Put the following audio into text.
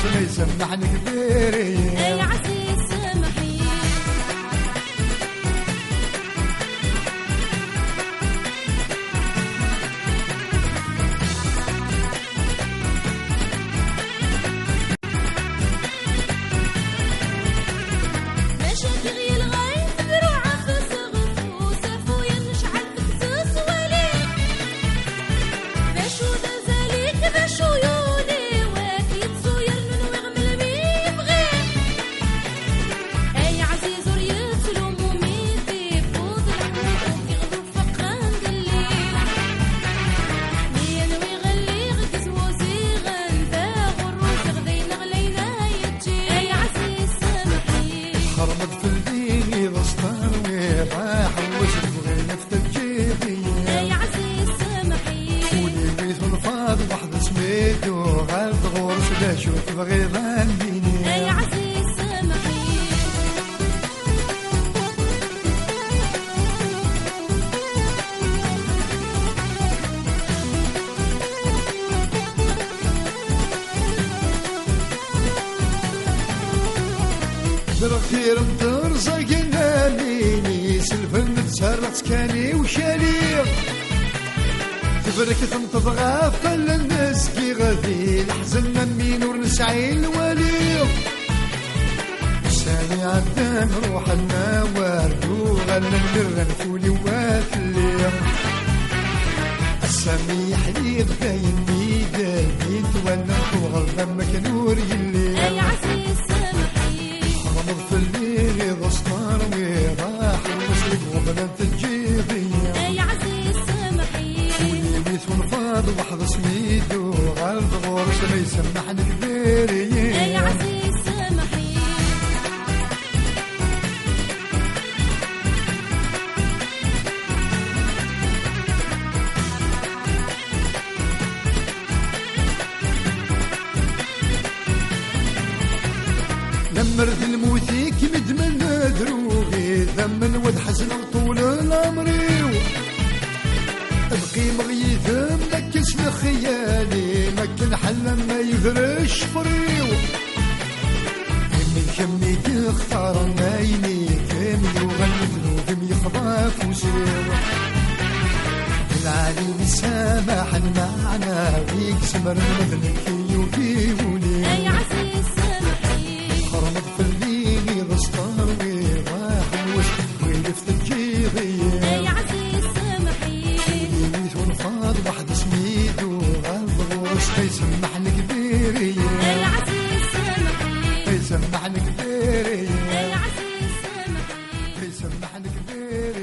غورس ما يسمحني كبيري يا عزيز سامحي خرمت في الليل غصتان وراح وش تبغي نفتجيبي يا عزيز سامحي ولي بيت الفاض واحد سميتو غالب غورس لا شو تبغي ذنبيني يا عزيز سامحي بالخير مترزقنا ليني سلفن تسرت كاني وشالي تبرك تنتبغى فل الناس كي غادي الحزن مين ونسعي الولي ساني عدان روح النوار وغنى النرن فولي وافلي السامي حليق داين ميدان وانا وغلب مكنور يلي يا عزيز سامحي رمض في الليل غصنار وراح ومسلك وبنات الجيبي يا عزيز سامحي ولي بيت ونفاض وحد سميدو غالب غورس ما يسمحني كبيري يا عزيز سامحي لمرت الموتي كي مدمن دروغي ذمن ود حزن طول العمري ابقي مغيث مكس لخيالي مكن حل ما يفرش فريو من كمي تختار نايني كم يغلب ذنوبهم يخضع فوسيو العالي سامح المعنى ويكسمر مذنك يوكيوني يا عزيز سامحي خرمت في الليل غصتار وراح ويلفت الجيبي يا عزيز سامحي بيت ونفاض واحد سميدو غالب غورس ما يسمحني كبيري يا عزيز سامحي ما يسمحني كبيري يا عزيز سامحي ما يسمحني كبيري